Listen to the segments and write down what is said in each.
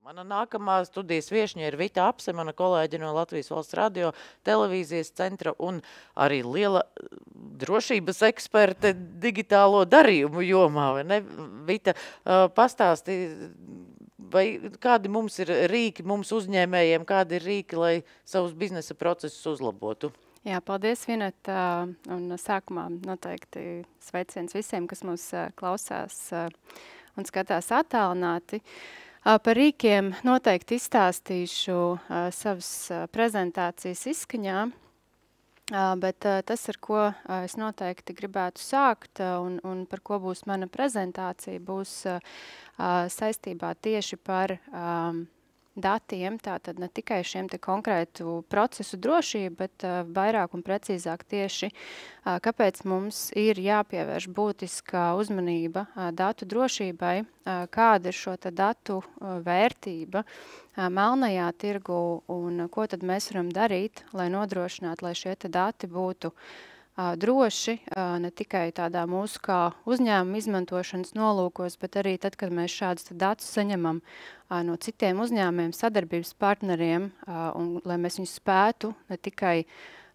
Mana nākamā studijas viešņa ir Vita Apse, mana kolēģe no Latvijas Valsts radio televīzijas centra un arī liela drošības eksperte digitālo darījumu jomā, vai ne? Vita, pastāsti, vai kādi mums ir rīki, mums uzņēmējiem, kādi ir rīki, lai savus biznesa procesus uzlabotu? Jā, paldies, Vineta, un sākumā noteikti sveiciens visiem, kas mūs klausās un skatās attālināti. Par rīkiem noteikti izstāstīšu savas prezentācijas izskaņā, bet tas, ar ko es noteikti gribētu sākt un par ko būs mana prezentācija, būs saistībā tieši par datiem, tātad ne tikai šiem te konkrētu procesu drošību, bet vairāk un precīzāk tieši, kāpēc mums ir jāpievērš būtiska uzmanība datu drošībai, kāda ir šo te datu vērtība melnajā tirgu un ko tad mēs varam darīt, lai nodrošinātu, lai šie te dati būtu droši, ne tikai tādā mūsu kā uzņēmuma izmantošanas nolūkos, bet arī tad, kad mēs šādus datus saņemam no citiem uzņēmumiem, sadarbības partneriem, un lai mēs viņus spētu ne tikai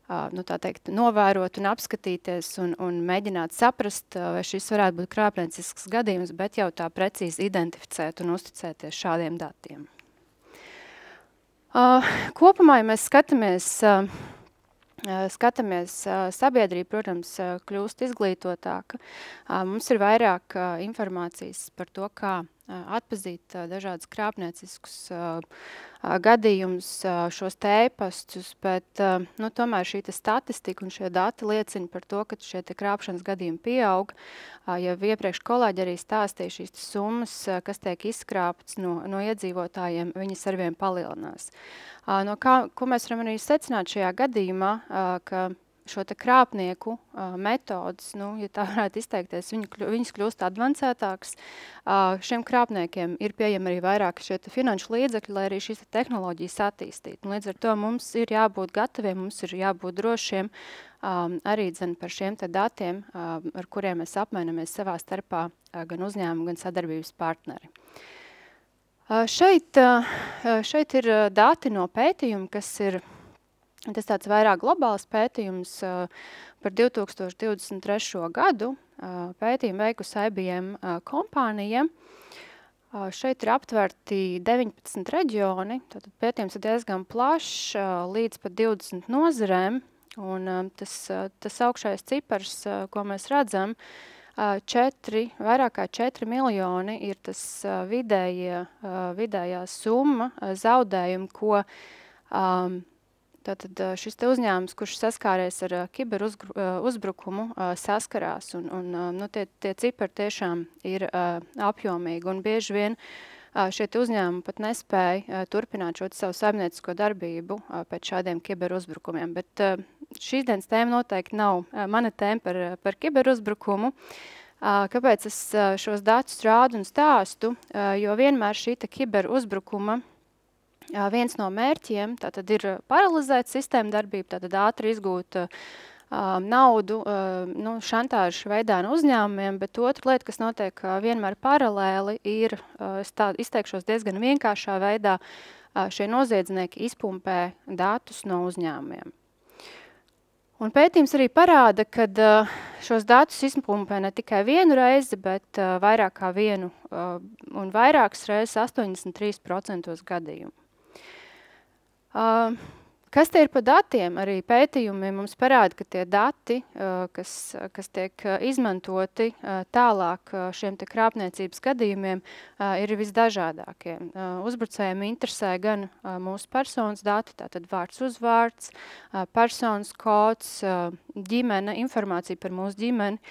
tā teikt, novērot un apskatīties un mēģināt saprast, vai šis varētu būt krāpniecisks gadījums, bet jau tā precīzi identificēt un uzticēties šādiem datiem. Kopumā, ja mēs skatāmies, sabiedrība, protams, kļūst izglītotāka. Mums ir vairāk informācijas par to, kā atpazīt dažādus krāpnieciskus gadījumus, šos e-pastus, bet tomēr šī statistika un šie dati liecina par to, ka šie krāpšanas gadījumi pieaug. Jau iepriekš kolēģi arī stāstīja šīs summas, kas tiek izkrāptas no iedzīvotājiem, viņas arvien palielinās. Ko mēs varam arī secināt šajā gadījumā, ka šo te krāpnieku metodas, ja tā varētu izteikties, viņas kļūst advancētākas. Šiem krāpniekiem ir pieejami arī vairāk šie finanšu līdzekļi, lai arī šīs tehnoloģijas attīstītu. Līdz ar to mums ir jābūt gataviem, mums ir jābūt drošiem arī par šiem te datiem, ar kuriem mēs apmainamies savā starpā gan uzņēmumu, gan sadarbības partneri. Šeit ir dati no pētījuma, kas ir tas tāds vairāk globāls pētījums par 2023. gadu. Pētījumu veikusi IBM kompānija. Šeit ir aptverti 19 reģioni. Tātad pētījums ir diezgan plašs, līdz pat 20 nozarēm. Un tas augšais cipars, ko mēs redzam, vairāk kā 4 miljoni ir tas vidējā summa zaudējumi, ko tātad šis te uzņēmums, kurš saskāries ar kiberuzbrukumu, saskarās. Tie cipari tiešām ir apjomīgi. Un bieži vien šie uzņēmumi pat nespēja turpināt šo savu saimniecisko darbību pēc šādiem kiberuzbrukumiem. Bet šīs dienas tēma noteikti nav mana tēma par kiberuzbrukumu. Kāpēc es šos datus rādu un stāstu? Jo vienmēr šī kiberuzbrukuma viens no mērķiem tātad ir paralizēt sistēmu darbību, tātad ātri izgūt naudu šantāžu veidā no uzņēmumiem, bet otra lieta, kas notiek vienmēr paralēli, ir, es izteikšos diezgan vienkāršā veidā, šie noziedznieki izpumpē datus no uzņēmumiem. Un pētījums arī parāda, ka šos datus izpumpē ne tikai vienu reizi, bet vairāk kā vienu un vairākas reizes 83% gadījumu. Kas te ir par datiem? Arī pētījumi mums parāda, ka tie dati, kas tiek izmantoti tālāk šiem te krāpniecības gadījumiem, ir visdažādākie. Uzbrucējiem interesē gan mūsu personas dati, tātad vārds uzvārds, personas kods, ģimene, informācija par mūsu ģimeni,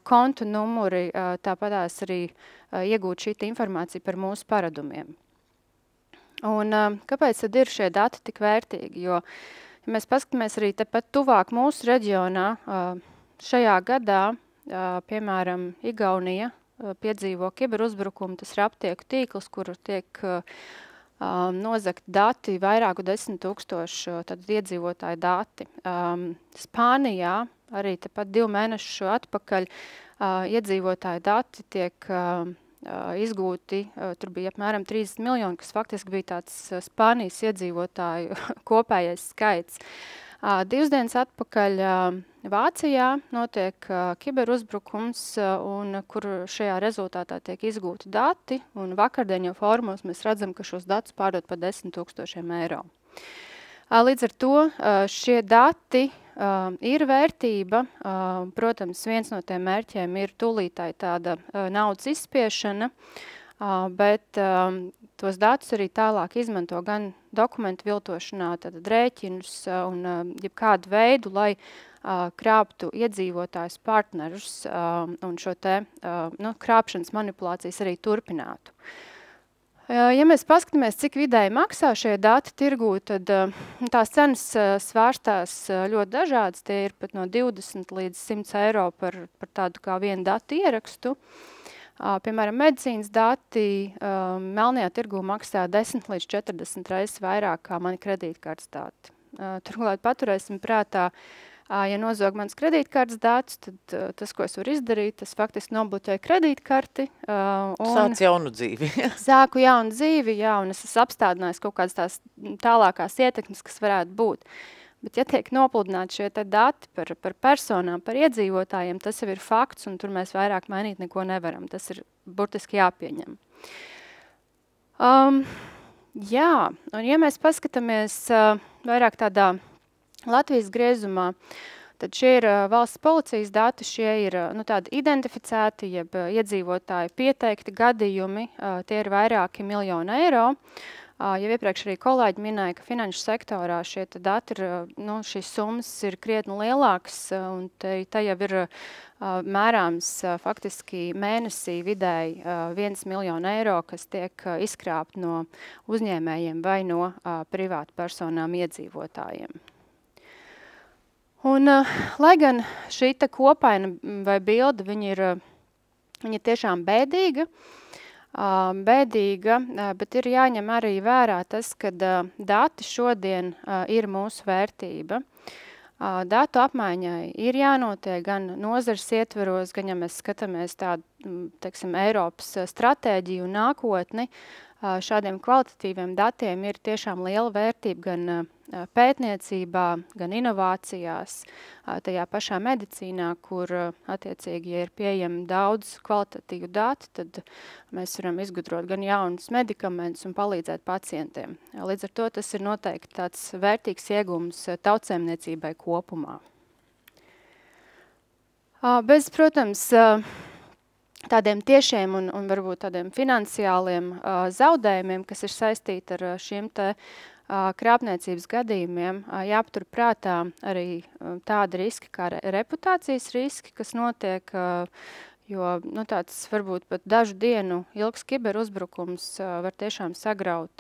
kontu numuri, tāpatās arī iegūt šī informācija par mūsu paradumiem. Un kāpēc tad ir šie dati tik vērtīgi? Jo, ja mēs paskatāmies arī tepat tuvāk mūsu reģionā, šajā gadā, piemēram, Igaunija piedzīvo kiberuzbrukumu, tas ir aptieku tīkls, kur tiek nozagti dati, vairāku 10 000 iedzīvotāju dati. Spānijā arī tepat 2 mēnešus atpakaļ iedzīvotāju dati tiek izgūti, tur bija apmēram 30 miljoni, kas faktiski bija tāds Spānijas iedzīvotāju kopējais skaits. 2 dienas atpakaļ Vācijā notiek kiberuzbrukums, un kur šajā rezultātā tiek izgūti dati, un vakardien jau fórumos mēs redzam, ka šos datus pārdod par 10 000 eiro. Līdz ar to šie dati ir vērtība. Protams, viens no tiem mērķiem ir tūlītāji tāda naudas izspiešana, bet tos datus arī tālāk izmanto gan dokumentu viltošanā, tātad rēķinus un jebkādu veidu, lai krāptu iedzīvotājus partnerus un šo te krāpšanas manipulācijas arī turpinātu. Ja mēs paskatāmies, cik vidēji maksā šie dati tirgū, tad tās cenas svārstās ļoti dažādas. Tie ir pat no 20 līdz 100 eiro par tādu kā vienu datu ierakstu. Piemēram, medicīnas dati melnajā tirgū maksā 10 līdz 40 reizes vairāk kā mani kredītkartes dati. Turklāt paturēsim prātā, ja nozog mans kredītkartes datus, tad tas, ko es varu izdarīt, tas faktiski nobloķēju kredītkarti. Sāc jaunu dzīvi. Sāku jaunu dzīvi, jā, un es esmu apstādinājis kaut kādas tās tālākās ietekmes, kas varētu būt. Bet, ja tiek nopludināti šie te dati par personām, par iedzīvotājiem, tas jau ir fakts, un tur mēs vairāk mainīt neko nevaram. Tas ir burtiski jāpieņem. Jā, un ja mēs paskatāmies vairāk tādā Latvijas griezumā, tad šie ir valsts policijas dati, šie ir tādi identificēti, jeb iedzīvotāji pieteikti gadījumi, tie ir vairāki miljoni eiro. Jau iepriekš arī kolēģi minēja, ka finanšu sektorā šie dati ir, šīs summas ir krietni lielākas, un te jau ir mērāms faktiski mēnesī vidēji 1 miljonu eiro, kas tiek izkrāpt no uzņēmējiem vai no privātu personām iedzīvotājiem. Un, lai gan šī kopaina vai bilde, viņa ir tiešām bēdīga, bet ir jāņem arī vērā tas, ka dati šodien ir mūsu vērtība. Datu apmaiņai ir jānotiek gan nozares ietveros, gan, ja mēs skatāmies tādu, teiksim, Eiropas stratēģiju un nākotni, šādiem kvalitatīviem datiem ir tiešām liela vērtība gan pētniecībā, gan inovācijās, tajā pašā medicīnā, kur attiecīgi, ja ir pieejami daudz kvalitatīvu datu, tad mēs varam izgudrot gan jaunus medikamentus un palīdzēt pacientiem. Līdz ar to tas ir noteikti tāds vērtīgs iegums tautsēmniecībai kopumā. Bez, protams, tādiem tiešiem un varbūt tādiem finansiāliem zaudējumiem, kas ir saistīti ar šiem te krāpniecības gadījumiem, jāpatur prātā arī tādi riski kā reputācijas riski, kas notiek, jo tāds varbūt pat dažu dienu ilgs kiberuzbrukums var tiešām sagraut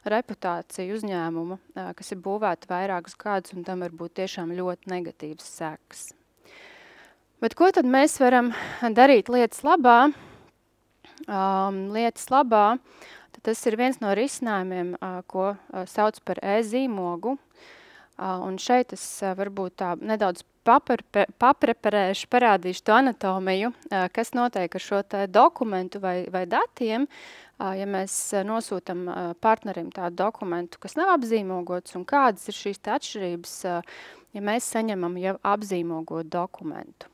reputāciju uzņēmumu, kas ir būvēta vairākus gadus, un tam var būt tiešām ļoti negatīvas sekas. Bet ko tad mēs varam darīt lietas labā? Tas ir viens no risinājumiem, ko sauc par e-zīmogu. Un šeit es varbūt tā nedaudz papreparēšu, parādīšu to anatomiju, kas notiek ar šo te dokumentu vai datiem, ja mēs nosūtam partnerim tādu dokumentu, kas nav apzīmogots, un kādas ir šīs te atšķirības, ja mēs saņemam jau apzīmogot dokumentu.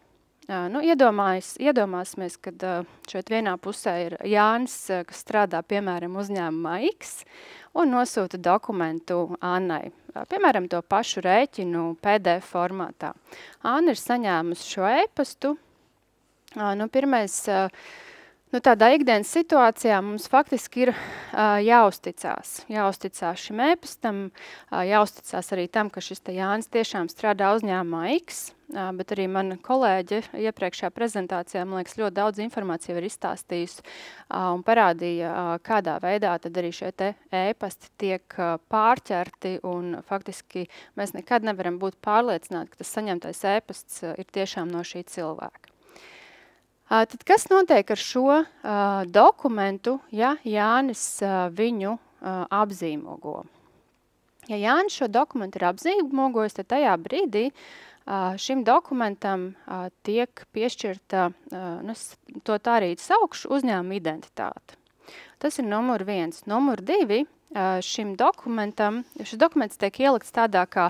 Iedomāsimies, kad šeit vienā pusē ir Jānis, kas strādā, piemēram, uzņēmumā X, un nosūta dokumentu Annai. Piemēram, to pašu rēķinu PDF formātā. Anna ir saņēmusi šo e-pastu. Pirmais, tādā ikdienas situācijā mums faktiski ir jāuzticās. Jāuzticās šim e-pastam, jāuzticās arī tam, ka šis te Jānis tiešām strādā uzņēmumā X, bet arī mana kolēģe iepriekšējā prezentācijā, man liekas, ļoti daudz informāciju ir izstāstījusi un parādīja, kādā veidā tad arī šie te e-pasti tiek pārķerti, un faktiski mēs nekad nevaram būt pārliecināti, ka tas saņemtais e-pasts ir tiešām no šī cilvēka. Tad kas notiek ar šo dokumentu, ja Jānis viņu apzīmogo? Ja Jānis šo dokumentu ir apzīmogojis, tad tajā brīdī šim dokumentam tiek piešķirta, to tā arī saukšu, uzņēmuma identitāte. Tas ir numur 1. Numur 2. Šis dokuments tiek ielikts tādā kā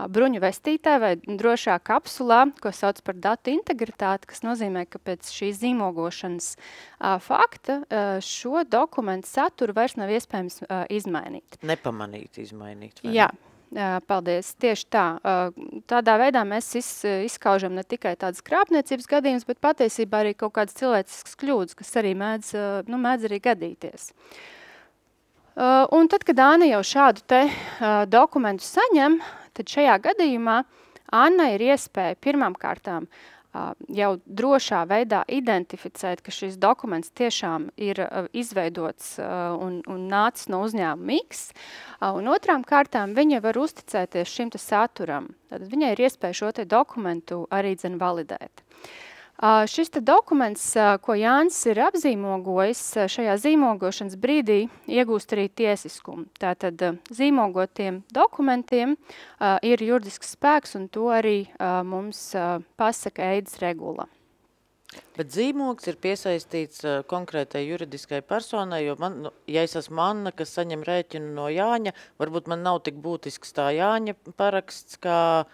bruņu vestītē vai drošā kapsulā, ko sauc par datu integritāti, kas nozīmē, ka pēc šīs zīmogošanas fakta šo dokumentu saturu vairs nav iespējams izmainīt. Nepamanīt izmainīt. Jā. Paldies. Tieši tā. Tādā veidā mēs izskaužam ne tikai tādas krāpniecības gadījumus, bet patiesībā arī kaut kādas cilvēciskas kļūdas, kas arī mēdz arī gadīties. Un tad, kad Anna jau šādu te dokumentu saņem, tad šajā gadījumā Anna ir iespēja pirmām kārtām jau drošā veidā identificēt, ka šis dokuments tiešām ir izveidots un nācis no uzņēmuma X. Un otrām kārtām viņa var uzticēties šim te saturam. Tad viņai ir iespēja šo te dokumentu arī validēt. Šis te dokuments, ko Jānis ir apzīmogojis, šajā zīmogošanas brīdī iegūst arī tiesiskumu. Tātad zīmogotiem dokumentiem ir juridisks spēks, un to arī mums pasaka Eidas regula. Bet zīmogs ir piesaistīts konkrētai juridiskai personai, jo man, ja es esmu Anna, kas saņem rēķinu no Jāņa, varbūt man nav tik būtisks tā Jāņa paraksts, kā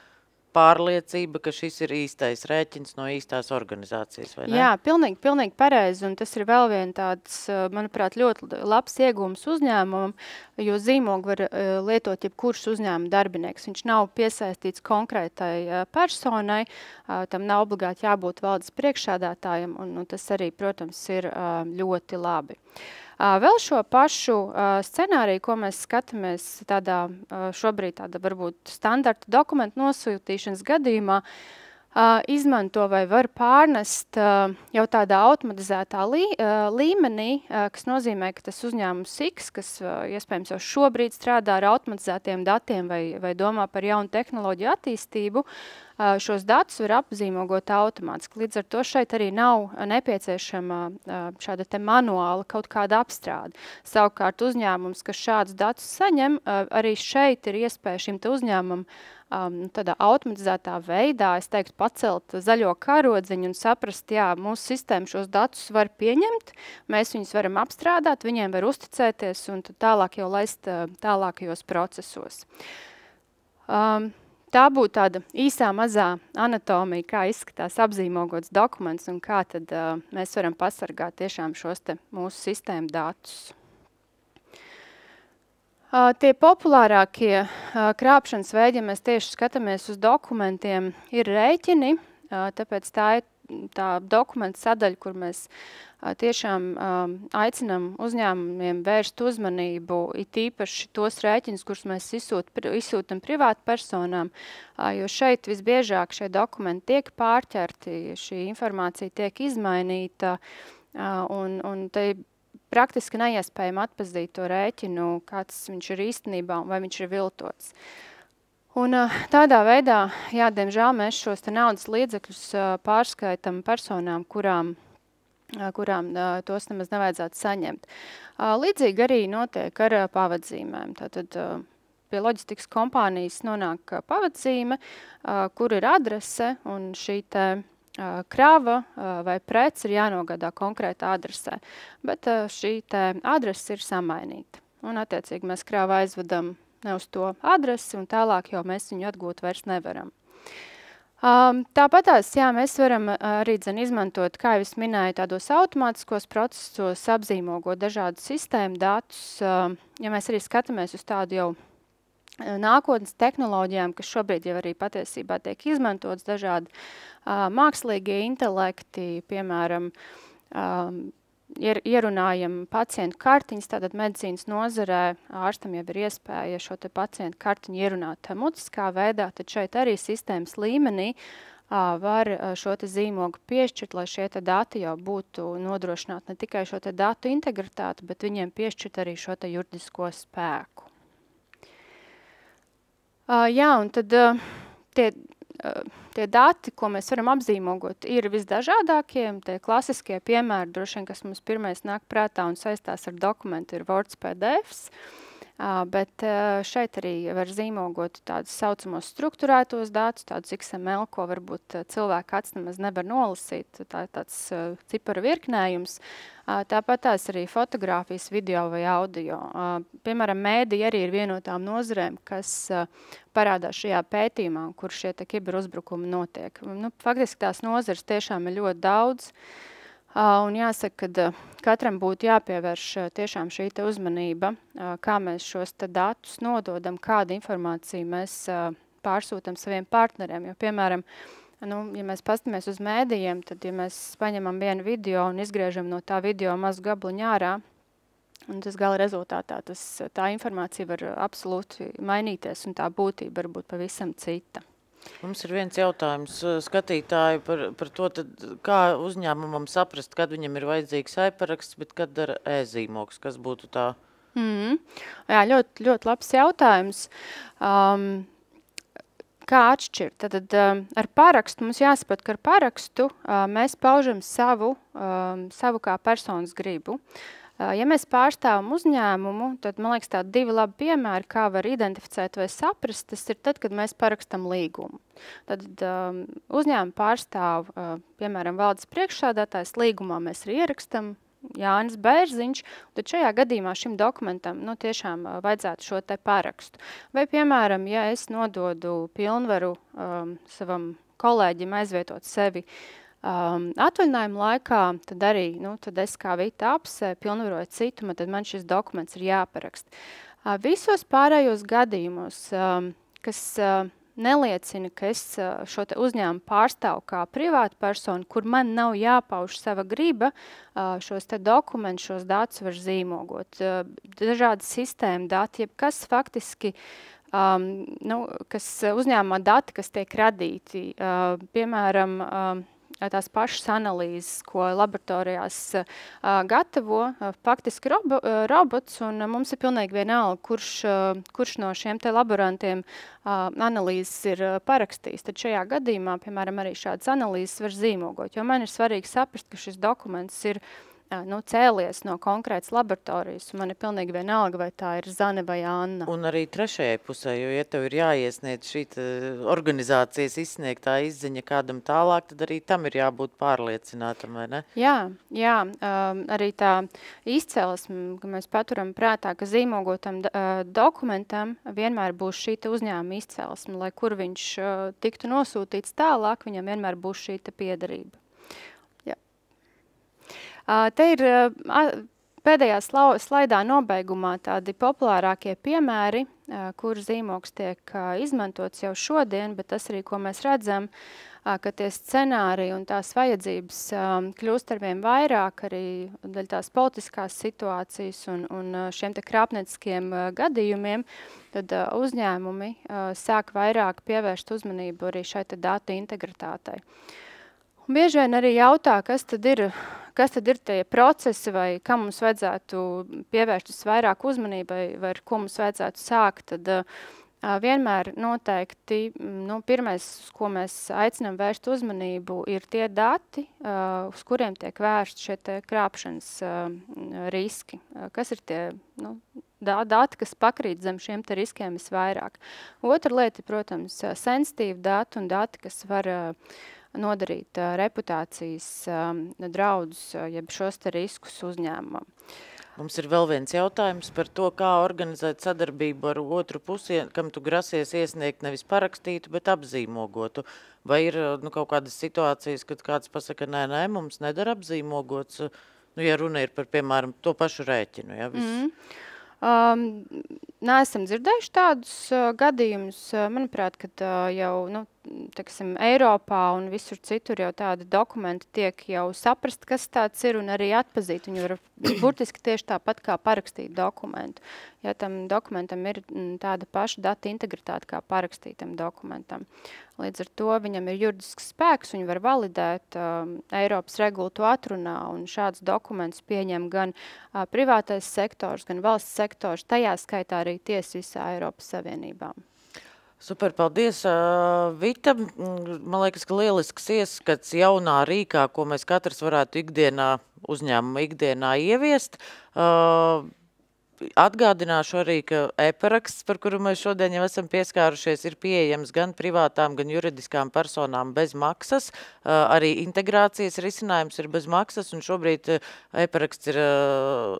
pārliecība, ka šis ir īstais rēķins no īstās organizācijas, vai ne? Jā, pilnīgi pareizi, un tas ir vēl vien tāds, manuprāt, ļoti labs iegūms uzņēmumam, jo zīmogu var lietot jebkurš uzņēmuma darbinieks. Viņš nav piesaistīts konkrētai personai, tam nav obligāti jābūt valdes priekšsēdētājam, un tas arī, protams, ir ļoti labi. Vēl šo pašu scenāriju, ko mēs skatāmies šobrīd tāda varbūt standarta dokumentu nosūtīšanas gadījumā, izmanto vai var pārnest jau tādā automatizētā līmenī, kas nozīmē, ka tas uzņēmums X, kas iespējams jau šobrīd strādā ar automatizētiem datiem vai domā par jaunu tehnoloģiju attīstību, šos datus var apzīmogot automātiski. Līdz ar to šeit arī nav nepieciešama šāda te manuāla kaut kāda apstrāde. Savukārt uzņēmums, kas šādus datus saņem, arī šeit ir iespēja šim te uzņēmumam tādā automatizētā veidā, es teiktu, pacelt zaļo karodziņu un saprast, jā, mūsu sistēma šos datus var pieņemt, mēs viņus varam apstrādāt, viņiem var uzticēties un tālāk jau laist tālākajos procesos. Tā būtu tāda īsā mazā anatomija, kā izskatās apzīmogots dokuments un kā tad mēs varam pasargāt tiešām šos te mūsu sistēmu datus. Tie populārākie krāpšanas veidi, ja mēs tieši skatāmies uz dokumentiem, ir rēķini, tāpēc tā ir tā dokumenta sadaļa, kur mēs tiešām aicinam uzņēmumiem vērst uzmanību, it īpaši tos rēķinus, kurus mēs izsūtam privātu personām, jo šeit visbiežāk šie dokumenti tiek pārķerti, šī informācija tiek izmainīta, un te praktiski neiespējami atpazīt to rēķinu, kāds viņš ir īstenībā un vai viņš ir viltots. Un tādā veidā, jā, diemžēl mēs šos te naudas līdzekļus pārskaitam personām, kurām tos nemaz nevajadzētu saņemt. Līdzīgi arī notiek ar pavadzīmēm. Tātad pie loģistikas kompānijas nonāk pavadzīme, kur ir adrese, un šī te krava vai prece ir jānogādā konkrētā adresē. Bet šī te adrese ir samainīta. Un attiecīgi mēs kravu aizvedam ne uz to adresi, un tālāk jau mēs viņu atgūt vairs nevaram. Tāpatās, jā, mēs varam arī izmantot, kā jau es minēju, tādos automātiskos procesos, apzīmogot dažādus sistēmu datus. Ja mēs arī skatāmies uz tādu jau nākotnes tehnoloģijām, kas šobrīd jau arī patiesībā tiek izmantotas dažādi mākslīgie intelekti, piemēram, ierunājam pacientu kartiņas, tātad medicīnas nozarē ārstam jau ir iespēja šo te pacientu kartiņu ierunāt mutiskā veidā, tad šeit arī sistēmas līmenī var šo te zīmogu piešķirt, lai šie te dati jau būtu nodrošināti ne tikai šo te datu integritāti, bet viņiem piešķirt arī šo te juridisko spēku. Jā, un tad tie dati, ko mēs varam apzīmogot, ir visdažādākie. Tie klasiskie piemēri, droši vien, kas mums pirmais nāk prātā un saistās ar dokumentu, ir Words PDFs. Bet šeit arī var zīmogot tādus saucamos strukturētos datus, tādus XML, ko varbūt cilvēka acs nemaz nevar nolasīt, tāds ciparu virknējums. Tāpat tās arī fotogrāfijas, video vai audio. Piemēram, mēdī arī ir viena no tām nozarēm, kas parādās šajā pētījumā, kur šie kiberuzbrukumi notiek. Faktiski tās nozares tiešām ir ļoti daudz. Un jāsaka, ka katram būtu jāpievērš tiešām šī uzmanība, kā mēs šos datus nododam, kādu informāciju mēs pārsūtam saviem partneriem. Jo, piemēram, ja mēs pastamies uz mēdījiem, tad, ja mēs paņemam vienu video un izgriežam no tā video mazu gabaliņu ārā, un tas gala rezultātā tā informācija var absolūti mainīties, un tā būtība var būt pavisam cita. Mums ir viens jautājums skatītāji par to, tad, kā uzņēmumam saprast, kad viņam ir vajadzīgs e-paraksts, bet kad ar e-zīmogs, kas būtu tā? Jā, ļoti, ļoti labs jautājums. Kā atšķirt? Tad ar parakstu mums jāsaprot, ka ar parakstu mēs paužam savu kā personas gribu. Ja mēs pārstāvam uzņēmumu, tad, man liekas, tādi divi labi piemēri, kā var identificēt vai saprast, tas ir tad, kad mēs parakstam līgumu. Tad uzņēmumu pārstāv, piemēram, valdes priekšsēdētājs, līgumā mēs arī ierakstam Jānis Bērziņš, tad šajā gadījumā šim dokumentam tiešām vajadzētu šo te parakstu. Vai, piemēram, ja es nododu pilnvaru savam kolēģim aizvietot sevi atvaļinājuma laikā, tad arī, tad es kā Vita Apse pilnvaroju citu, tad man šis dokuments ir jāparakst. Visos pārējos gadījumos, kas neliecina, ka es šo te uzņēmumu pārstāvu kā privātu personu, kur man nav jāpauž sava griba, šos te dokumentus, šos datus var zīmogot. Dažādi sistēma dati, jebkas faktiski, kas uzņēmumā dati, kas tiek radīti, piemēram, tās pašas analīzes, ko laboratorijās gatavo, faktiski robots, un mums ir pilnīgi vienalga, kurš no šiem te laborantiem analīzes ir parakstījis. Tad šajā gadījumā, piemēram, arī šādas analīzes var zīmogot, jo man ir svarīgi saprast, ka šis dokuments ir cēlies no konkrētas laboratorijas, un man ir pilnīgi vienalga, vai tā ir Zane vai Anna. Un arī trešajai pusē, jo, ja tev ir jāiesniedz šī organizācijas izsniegtā izziņa kādam tālāk, tad arī tam ir jābūt pārliecinātam, vai ne? Jā, arī tā izcelsme, ka mēs paturam prātā, ka zīmogotam dokumentam vienmēr būs šī uzņēmuma izcelsme, lai kur viņš tiktu nosūtīts tālāk, viņam vienmēr būs šī piederība. Te ir pēdējā slaidā nobeigumā tādi populārākie piemēri, kur zīmogs tiek izmantots jau šodien, bet tas arī, ko mēs redzam, ka tie scenāriji un tās vajadzības kļūst arvien vairāk arī daļ tās politiskās situācijas un šiem te krāpnieciskiem gadījumiem, tad uzņēmumi sāk vairāk pievērst uzmanību arī šai te datu integritātei. Un bieži vien arī jautā, kas tad ir tie procesi vai kam mums vajadzētu pievērst vairāk uzmanībai vai ar ko mums vajadzētu sākt, tad vienmēr noteikti, pirmais, uz ko mēs aicinām vērst uzmanību, ir tie dati, uz kuriem tiek vērst šie te krāpšanas riski. Kas ir tie dati, kas pakrīt zem šiem te riskiem visvairāk. Otra lieta, protams, sensitīvi dati un dati, kas var nodarīt reputācijas draudus, jeb šos te riskus uzņēmumam. Mums ir vēl viens jautājums par to, kā organizēt sadarbību ar otru pusi, kam tu grasies iesniegt nevis parakstītu, bet apzīmogotu. Vai ir kaut kādas situācijas, kad kāds pasaka, nē, mums nedara apzīmogots, ja runa ir par, piemēram, to pašu rēķinu, ja, visu? Neesam dzirdējuši tādus gadījumus. Manuprāt, kad jau, teiksim, Eiropā un visur citur jau tādi dokumenti tiek jau saprast, kas tāds ir un arī atpazīt. Viņi var burtiski tieši tāpat kā parakstīt dokumentu. Ja tam dokumentam ir tāda paša data integritāte kā parakstītam dokumentam. Līdz ar to viņam ir juridisks spēks, viņi var validēt, Eiropas regula to atrunā un šāds dokuments pieņem gan privātais sektors, gan valsts sektors, tajā skaitā arī tiesa visā Eiropas Savienībā. Super, paldies, Vita. Man liekas, ka lielisks ieskats jaunā rīkā, ko mēs katrs varētu uzņēmuma ikdienā ieviest. Atgādināšu arī, ka e-paraksts, par kuru mēs šodien jau esam pieskārušies, ir pieejams gan privātām, gan juridiskām personām bez maksas. Arī integrācijas risinājums ir bez maksas, un šobrīd e-paraksts ir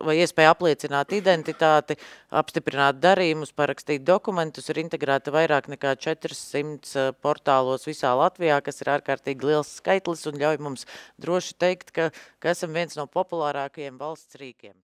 vai iespēja apliecināt identitāti, apstiprināt darījumus, parakstīt dokumentus, ir integrēta vairāk nekā 400 portālos visā Latvijā, kas ir ārkārtīgi liels skaitlis un ļauj mums droši teikt, ka esam viens no populārākajiem valsts rīkiem.